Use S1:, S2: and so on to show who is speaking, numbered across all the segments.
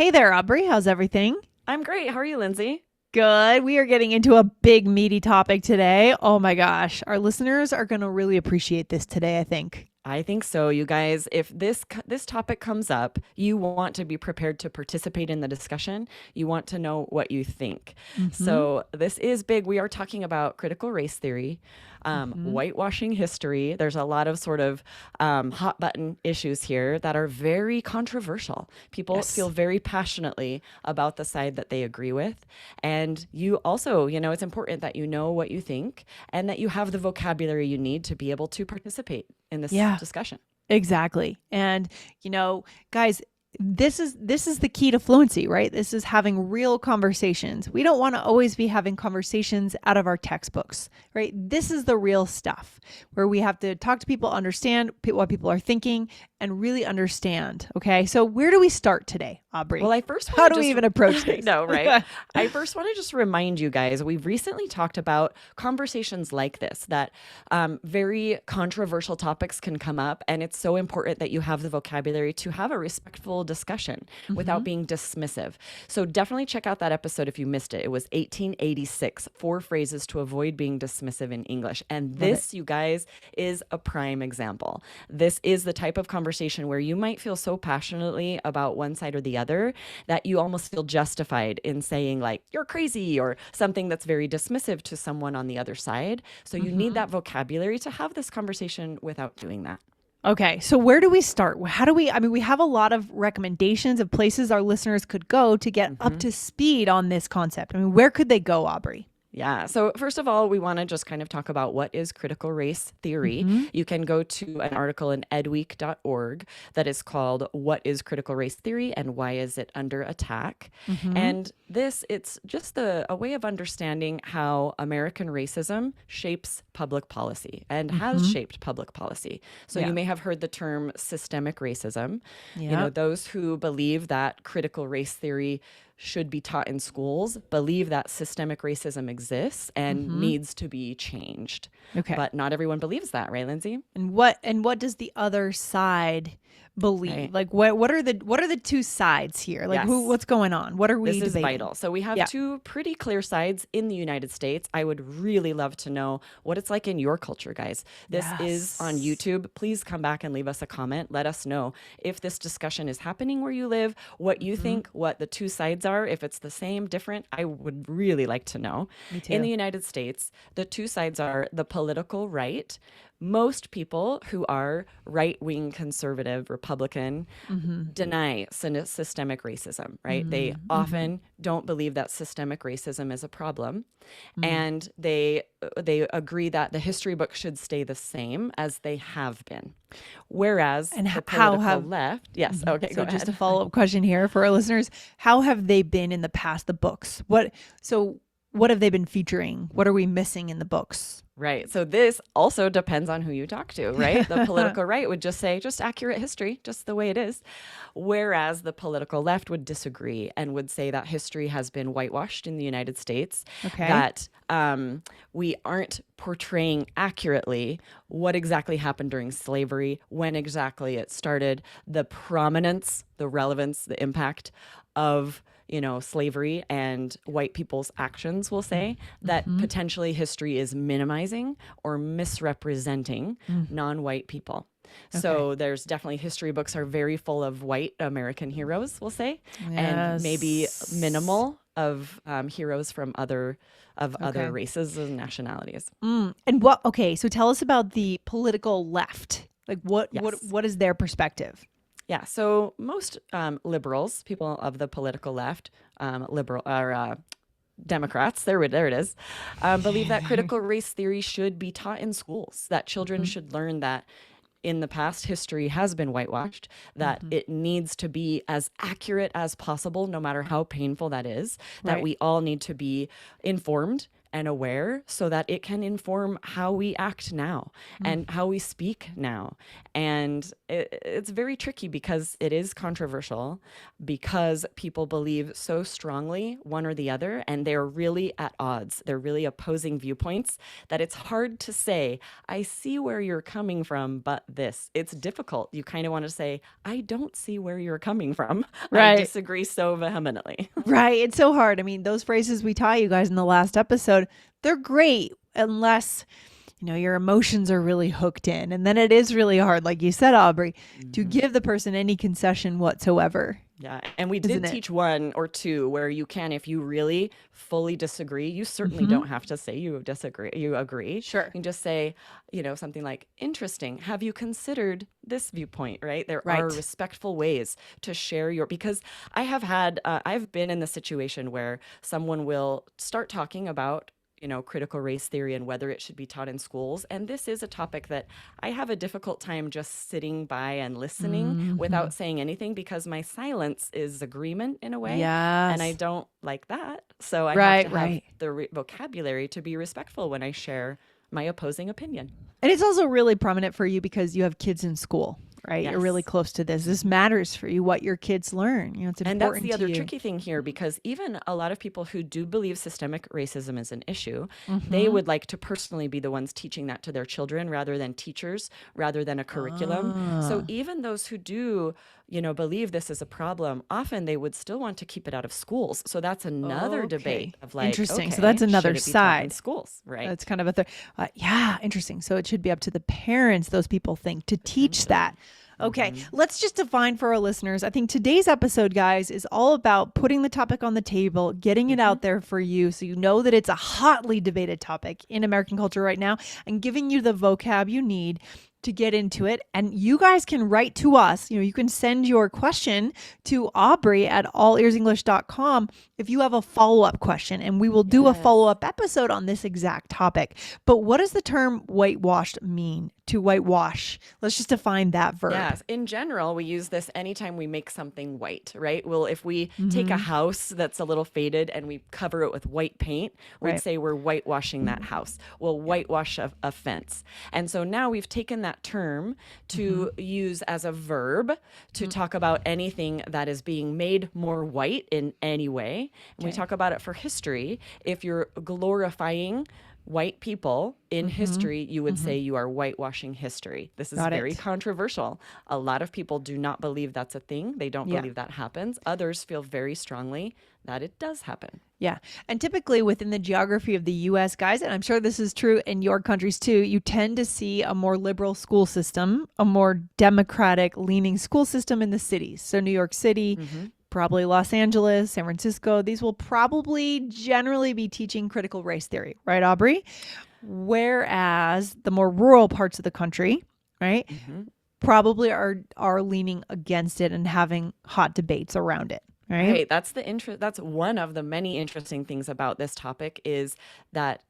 S1: Hey there, Aubrey. How's everything?
S2: I'm great. How are you, Lindsay?
S1: Good. We are getting into a big, meaty topic today. Oh my gosh. Our listeners are going to really appreciate this today, I think.
S2: I think so, you guys. If this topic comes up, you want to be prepared to participate in the discussion. You want to know what you think.
S1: Mm-hmm.
S2: So this is big. We are talking about critical race theory,
S1: Mm-hmm.
S2: whitewashing history. There's a lot of sort of hot button issues here that are very controversial. People feel
S1: Yes.
S2: very passionately about the side that they agree with, and you also, it's important that you know what you think and that you have the vocabulary you need to be able to participate in this
S1: Yeah,
S2: discussion.
S1: exactly. And, guys, this is the key to fluency, right? This is having real conversations. We don't want to always be having conversations out of our textbooks, right? This is the real stuff where we have to talk to people, understand what people are thinking, and really understand. Okay. So where do we start today,
S2: Well,
S1: Aubrey?
S2: I first want
S1: How
S2: to
S1: do we
S2: just,
S1: even approach
S2: I
S1: this?
S2: know, right? I first want to just remind you guys, we've recently talked about conversations like this, that very controversial topics can come up. And it's so important that you have the vocabulary to have a respectful discussion
S1: Mm-hmm.
S2: without being dismissive. So definitely check out that episode if you missed it. It was 1886, four phrases to avoid being dismissive in English. And
S1: Love it.
S2: this, you guys, is a prime example. This is the type of conversation where you might feel so passionately about one side or the other that you almost feel justified in saying, like, you're crazy, or something that's very dismissive to someone on the other side. So you need
S1: Mm-hmm.
S2: that vocabulary to have this conversation without doing that.
S1: Okay, so where do we start? How do we, I mean, we have a lot of recommendations of places our listeners could go to get up
S2: Mhm.
S1: to speed on this concept. I mean, where could they go, Aubrey?
S2: Yeah. So, first of all, we want to just kind of talk about what is critical race theory.
S1: Mm-hmm.
S2: You can go to an article in edweek.org that is called What is Critical Race Theory and Why is it Under Attack?
S1: Mm-hmm.
S2: And this, it's just a way of understanding how American racism shapes public policy and has
S1: Mm-hmm.
S2: shaped public policy. So,
S1: Yeah.
S2: you may have heard the term systemic racism.
S1: Yeah.
S2: Those who believe that critical race theory should be taught in schools believe that systemic racism exists and
S1: Mm-hmm.
S2: needs to be changed.
S1: Okay.
S2: But not everyone believes that, right, Lindsay?
S1: And what does the other side believe?
S2: Right.
S1: Like what are the two sides here? Like
S2: Yes.
S1: what's going on? What are we
S2: This is
S1: debating?
S2: vital. So we have
S1: Yeah.
S2: two pretty clear sides in the United States. I would really love to know what it's like in your culture, guys. This is on
S1: Yes.
S2: YouTube. Please come back and leave us a comment. Let us know if this discussion is happening where you live, what you
S1: Mm-hmm.
S2: think, what the two sides are, if it's the same, different. I would really like to know.
S1: Me
S2: In the
S1: too.
S2: United States, the two sides are the political right. Most people who are right wing conservative Republican
S1: Mm-hmm.
S2: deny systemic racism, right? They
S1: Mm-hmm.
S2: often don't believe that systemic racism is a problem,
S1: Mm-hmm.
S2: and they agree that the history books should stay the same as they have been. Whereas
S1: And
S2: the
S1: how
S2: political
S1: have
S2: left, yes,
S1: Mhm.
S2: okay, go
S1: So just a
S2: ahead.
S1: follow-up question here for our listeners. How have they been in the past, the books? What have they been featuring? What are we missing in the books?
S2: Right. So this also depends on who you talk to, right? The political right would just say, just accurate history, just the way it is. Whereas the political left would disagree and would say that history has been whitewashed in the United States,
S1: Okay.
S2: that we aren't portraying accurately what exactly happened during slavery, when exactly it started, the prominence, the relevance, the impact of slavery and white people's actions, will say that
S1: Mm-hmm.
S2: potentially history is minimizing or misrepresenting
S1: Mm.
S2: non-white people.
S1: Okay.
S2: So there's definitely history books are very full of white American heroes, we'll say, and maybe
S1: Yes.
S2: minimal of heroes from other
S1: Okay.
S2: races and nationalities.
S1: And what? Okay. So tell us about the political left. Like what? What?
S2: Yes.
S1: What is their perspective?
S2: Yeah, so most liberals, people of the political left, liberal or Democrats, there it is, believe that critical race theory should be taught in schools, that children
S1: Mm-hmm.
S2: should learn that in the past history has been whitewashed, that
S1: Mm-hmm.
S2: it needs to be as accurate as possible, no matter how painful that is, that
S1: Right.
S2: we all need to be informed and aware so that it can inform how we act now and how we speak now. And it's very tricky because it is controversial, because people believe so strongly one or the other, and they're really at odds. They're really opposing viewpoints that it's hard to say, I see where you're coming from, but this. It's difficult. You kind of want to say, I don't see where you're coming from. I
S1: Right.
S2: disagree so vehemently.
S1: Right. It's so hard. I mean, those phrases we taught you guys in the last episode, they're great unless, your emotions are really hooked in. And then it is really hard, like you said, Aubrey, to give the person any concession whatsoever.
S2: Yeah. And we did teach one or two where you can, if you really fully disagree, you certainly don't have to say you disagree, you agree.
S1: Sure.
S2: You can just say, something like, interesting. Have you considered this viewpoint, right? There
S1: Right.
S2: are respectful ways to share because I've been in the situation where someone will start talking about critical race theory and whether it should be taught in schools. And this is a topic that I have a difficult time just sitting by and listening without saying anything, because my silence is agreement in a way.
S1: Yes.
S2: And I don't like that. So I
S1: Right,
S2: have to have
S1: right.
S2: the vocabulary to be respectful when I share my opposing opinion.
S1: And it's also really prominent for you because you have kids in school, right? You're really
S2: Yes.
S1: close to this. This matters for you, what your kids learn. It's important
S2: And that's the other
S1: to you.
S2: tricky thing here, because even a lot of people who do believe systemic racism is an issue, they would like to personally be the ones teaching that to their children rather than teachers, rather than a curriculum. So even those who do, believe this is a problem, often they would still want to keep it out of schools. So that's another debate of like,
S1: Interesting. So
S2: okay,
S1: that's another
S2: should it be taught in
S1: side.
S2: schools, right?
S1: That's kind of a third. Yeah, interesting. So it should be up to the parents, those people think, to teach that. Okay, let's just define for our listeners. I think today's episode, guys, is all about putting the topic on the table, getting it out there for you so you know that it's a hotly debated topic in American culture right now, and giving you the vocab you need to get into it. And you guys can write to us. You can send your question to Aubrey at allearsenglish.com if you have a follow-up question, and we will do a follow-up episode on this exact topic. But what does the term whitewashed mean? To whitewash. Let's just define that verb.
S2: Yes. In general, we use this anytime we make something white, right? Well, if we take a house that's a little faded and we cover it with white paint, we'd
S1: Right.
S2: say we're whitewashing that house. We'll whitewash a fence. And so now we've taken that term to use as a verb to talk about anything that is being made more white in any way. And we talk about it for history. If you're glorifying white people in history, you would say you are whitewashing history. This is
S1: Got
S2: very
S1: it.
S2: controversial. A lot of people do not believe that's a thing. They don't
S1: Yeah.
S2: believe that happens. Others feel very strongly that it does happen.
S1: Yeah. And typically within the geography of the US, guys, and I'm sure this is true in your countries too, you tend to see a more liberal school system, a more democratic leaning school system in the cities. So New York City, probably Los Angeles, San Francisco, these will probably generally be teaching critical race theory, right, Aubrey? Whereas the more rural parts of the country, right, probably are leaning against it and having hot debates around it. Right.
S2: That's that's one of the many interesting things about this topic, is that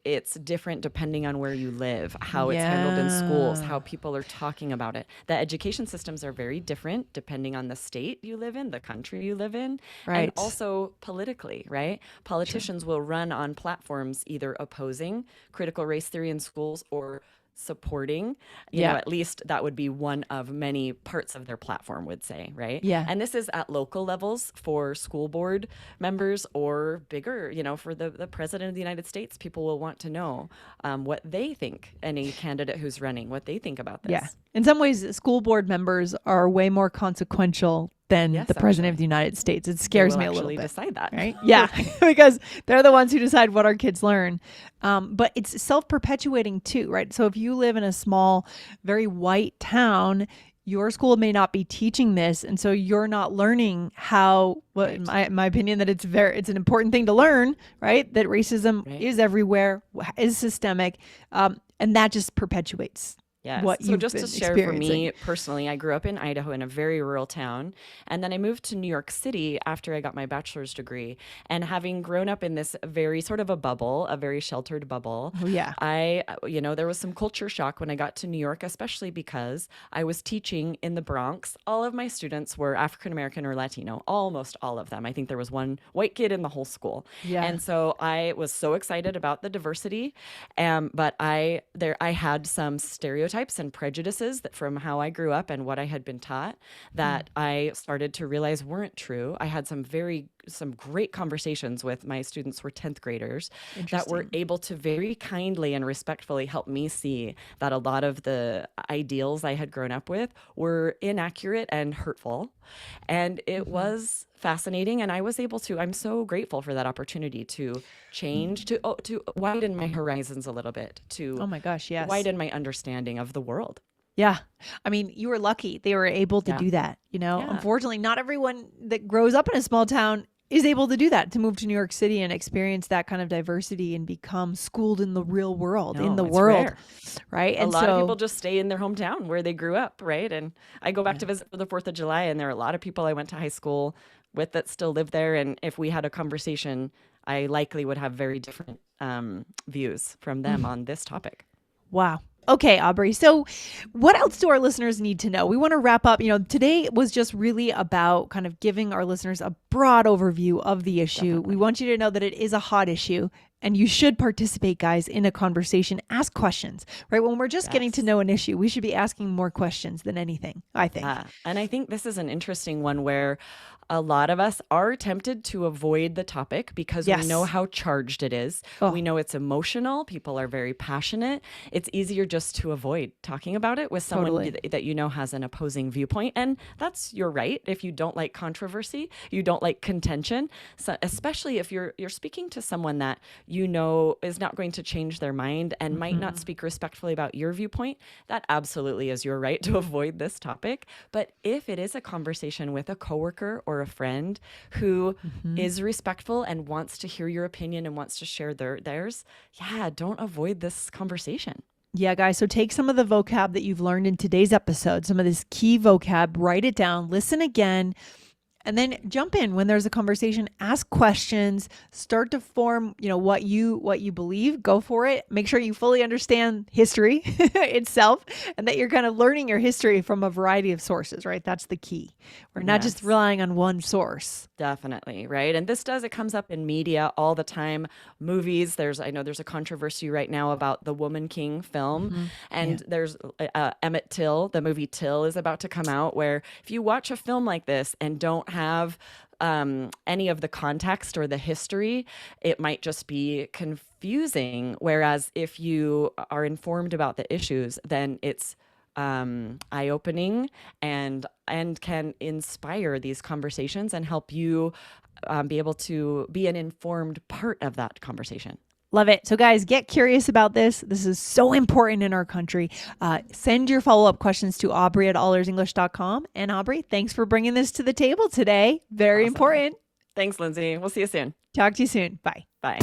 S2: it's different depending on where you live, how it's handled in schools, how people are talking about it. The education systems are very different depending on the state you live in, the country you live in,
S1: Right.
S2: and also politically, right? Politicians will run on platforms either opposing critical race theory in schools or supporting, at least that would be one of many parts of their platform, would say, right?
S1: Yeah.
S2: And this is at local levels for school board members, or bigger, for the president of the United States. People will want to know what they think, any candidate who's running, what they think about this.
S1: Yeah. In some ways, school board members are way more consequential than
S2: Yes,
S1: the president
S2: actually.
S1: of the United States. It
S2: They
S1: scares
S2: will
S1: me a little
S2: actually
S1: bit.
S2: decide that.
S1: Right? Yeah, because they're the ones who decide what our kids learn. But it's self-perpetuating too, right? So if you live in a small, very white town, your school may not be teaching this, and so you're not learning how. Well, in my opinion, that it's an important thing to learn, right? That racism
S2: Right.
S1: is everywhere, is systemic, and that just perpetuates.
S2: Yes.
S1: what
S2: So
S1: you've
S2: just to
S1: been
S2: share for
S1: experiencing.
S2: me personally, I grew up in Idaho in a very rural town. And then I moved to New York City after I got my bachelor's degree. And having grown up in this very sort of a bubble, a very sheltered bubble,
S1: Oh yeah.
S2: there was some culture shock when I got to New York, especially because I was teaching in the Bronx. All of my students were African American or Latino, almost all of them. I think there was one white kid in the whole school.
S1: Yeah.
S2: And so I was so excited about the diversity. But I had some stereotypes and prejudices that from how I grew up and what I had been taught
S1: Mm,
S2: that I started to realize weren't true. I had some great conversations with my students who were 10th graders that were
S1: interesting.
S2: able to very kindly and respectfully help me see that a lot of the ideals I had grown up with were inaccurate and hurtful. And it
S1: Hmm.
S2: was fascinating. And I was able to, I'm so grateful for that opportunity to change, to widen my horizons a little bit, to
S1: Oh my gosh, yes.
S2: widen my understanding of the world.
S1: Yeah. I mean, you were lucky they were able to
S2: Yeah.
S1: do that.
S2: Yeah.
S1: Unfortunately, not everyone that grows up in a small town is able to do that, to move to New York City and experience that kind of diversity and become schooled in the real world, in
S2: No,
S1: the
S2: it's
S1: world.
S2: rare.
S1: Right.
S2: A
S1: And
S2: lot of people
S1: so,
S2: just stay in their hometown where they grew up, right? And I go back to
S1: yeah.
S2: visit for the 4th of July, and there are a lot of people I went to high school with that still live there. And if we had a conversation, I likely would have very different views from them on this topic.
S1: Wow. Okay, Aubrey. So, what else do our listeners need to know? We want to wrap up. Today was just really about kind of giving our listeners a broad overview of the issue. We
S2: Definitely.
S1: want you to know that it is a hot issue and you should participate, guys, in a conversation. Ask questions, right? When we're just getting to
S2: Yes.
S1: know an issue, we should be asking more questions than anything, I think.
S2: Yeah. And I think this is an interesting one where a lot of us are tempted to avoid the topic because we know
S1: Yes.
S2: how charged it is.
S1: Oh,
S2: We know it's emotional. People are very passionate. It's easier just to avoid talking about it with someone
S1: totally.
S2: that you know has an opposing viewpoint. And that's your right. If you don't like controversy, you don't like contention, so especially if you're speaking to someone that you know is not going to change their mind and might not
S1: Hmm.
S2: speak respectfully about your viewpoint, that absolutely is your right to avoid this topic. But if it is a conversation with a coworker or a friend who
S1: Hmm.
S2: is respectful and wants to hear your opinion and wants to share theirs, yeah, don't avoid this conversation.
S1: Yeah, guys. So take some of the vocab that you've learned in today's episode, some of this key vocab, write it down, listen again, and then jump in when there's a conversation, ask questions, start to form, what you believe, go for it. Make sure you fully understand history itself and that you're kind of learning your history from a variety of sources, right? That's the key. We're not just
S2: Yes.
S1: relying on one source.
S2: Definitely, right? And it comes up in media all the time. Movies, I know there's a controversy right now about the Woman King film.
S1: Hmm. Yeah.
S2: And there's Emmett Till, the movie Till is about to come out, where if you watch a film like this and don't have any of the context or the history, it might just be confusing. Whereas if you are informed about the issues, then it's eye-opening and can inspire these conversations and help you be able to be an informed part of that conversation.
S1: Love it. So, guys, get curious about this. This is so important in our country. Send your follow up questions to Aubrey at allearsenglish.com. And Aubrey, thanks for bringing this to the table today. Very
S2: Awesome.
S1: important.
S2: Thanks, Lindsay. We'll see you soon.
S1: Talk to you soon. Bye.
S2: Bye.